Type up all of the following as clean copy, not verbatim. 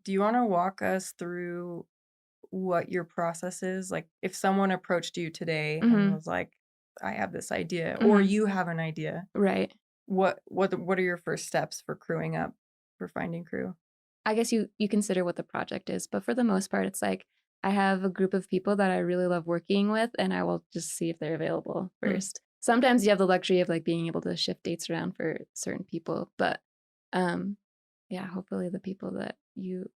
Do you want to walk us through what your process is? Like if someone approached you today and Mhm, was like, I have this idea, or mhm, you have an idea, right. what are your first steps for crewing up, for finding crew? I guess you consider what the project is, but for the most part, it's like I have a group of people that I really love working with, and I will just see if they're available Mm, first. Sometimes you have the luxury of like being able to shift dates around for certain people, but um, yeah, hopefully the people that you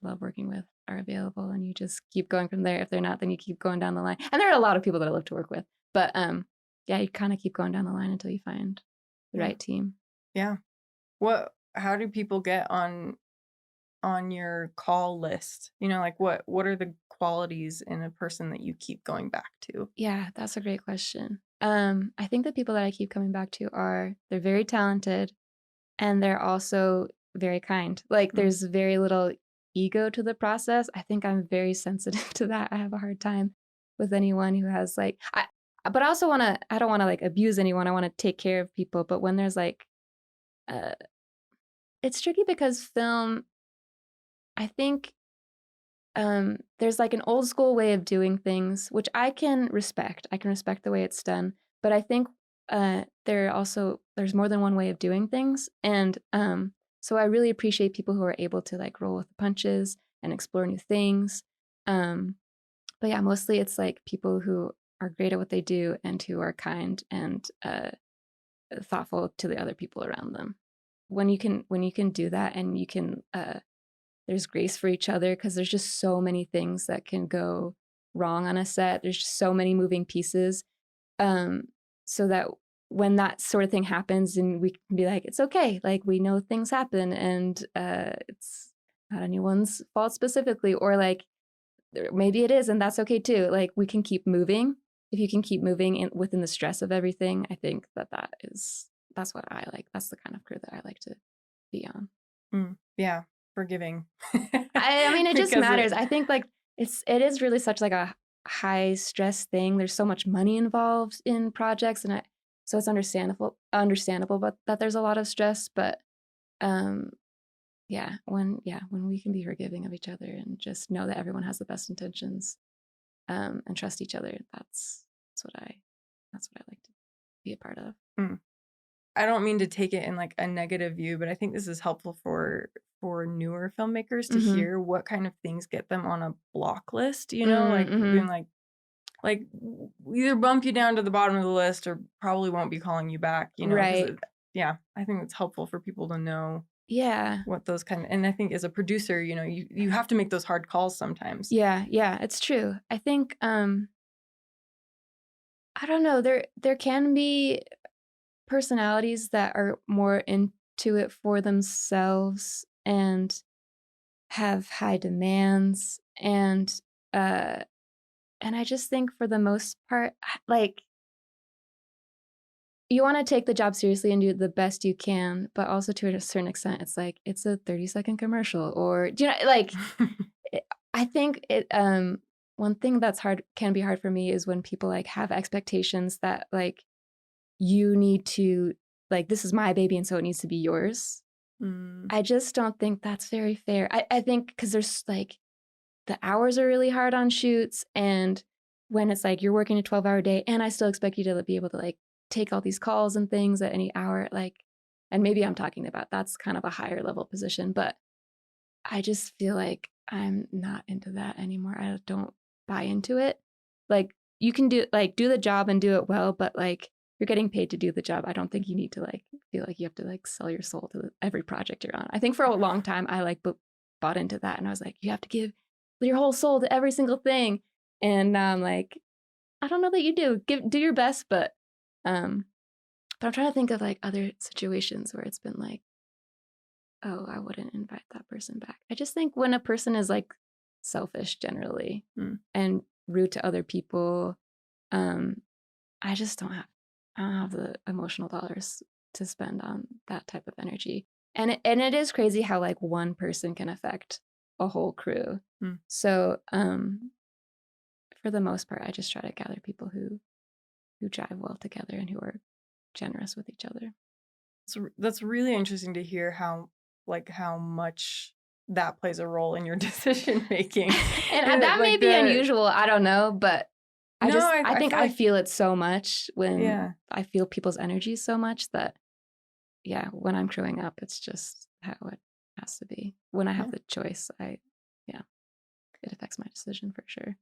love working with are available, and you just keep going from there. If they're not, then you keep going down the line. And there are a lot of people that I love to work with, but yeah, you kind of keep going down the line until you find the yeah. right team. Yeah. How do people get on your call list? Like what are the qualities in a person that you keep going back to? Yeah, that's a great question. I think the people that I keep coming back to are they're very talented and they're also very kind. Like Mm, there's very little ego to the process. I think I'm very sensitive to that. I have a hard time with anyone who has like but I also want to I don't want to like abuse anyone. I want to take care of people, but when there's like uh it's tricky because film I think there's like an old school way of doing things, which I can respect. I can respect the way it's done, but I think there's more than one way of doing things, and so I really appreciate people who are able to like roll with the punches and explore new things. Um, but yeah, mostly it's like people who are great at what they do and who are kind and thoughtful to the other people around them. When you can do that and you can there's grace for each other because there's just so many things that can go wrong on a set. There's just so many moving pieces. Um, so that when that sort of thing happens, and we can be like, it's okay. Like we know things happen, and it's not anyone's fault specifically, or like maybe it is, and that's okay too. Like we can keep moving. If you can keep moving within the stress of everything, I think that's what I like. That's the kind of crew that I like to be on. yeah, forgiving. I mean, it just Because matters. I think like it is really such like a high stress thing. There's so much money involved in projects, and so it's understandable, but that there's a lot of stress. But um, when we can be forgiving of each other and just know that everyone has the best intentions, and trust each other, that's what I like to be a part of. mm, I don't mean to take it in like a negative view, but I think this is helpful for newer filmmakers to Mm-hmm. hear what kind of things get them on a block list, like Mm-hmm. being like either bump you down to the bottom of the list or probably won't be calling you back, because Right. yeah, I think it's helpful for people to know Yeah. what those and I think as a producer, you have to make those hard calls sometimes. Yeah. Yeah. It's true. I think I don't know. There can be personalities that are more into it for themselves and have high demands uh and I just think for the most part like you want to take the job seriously and do the best you can, but also to a certain extent it's like it's a 30-second commercial or do you know like it, I think it one thing that's hard can be hard for me is when people like have expectations that like you need to like this is my baby and so it needs to be yours. Mm, I just don't think that's very fair. I think because there's like the hours are really hard on shoots and when it's like you're working a 12-hour day and I still expect you to be able to like take all these calls and things at any hour like and maybe I'm talking about that's kind of a higher level position but I just feel like I'm not into that anymore. I don't buy into it. Like you can do the job and do it well, but like you're getting paid to do the job. I don't think you need to like feel like you have to like sell your soul to every project you're on. I think for a long time I like bought into that and I was like, you have to give your whole soul to every single thing. And now I'm like, I don't know that you do. Do your best, um but I'm trying to think of like other situations where it's been like oh, I wouldn't invite that person back. I just think when a person is like selfish generally mm. and rude to other people, um, I just I don't have the emotional dollars to spend on that type of energy. And it is crazy how like one person can affect a whole crew. Mm. So for the most part, I just try to gather people who jive well together and who are generous with each other. So that's really interesting to hear how much that plays a role in your decision making. And that may Like be the unusual, I don't know, but No, I I think feel I like feel it so much when yeah. I feel people's energy so much that, yeah, when I'm showing up, it's just how it has to be. When I have Yeah. the choice, yeah, it affects my decision for sure.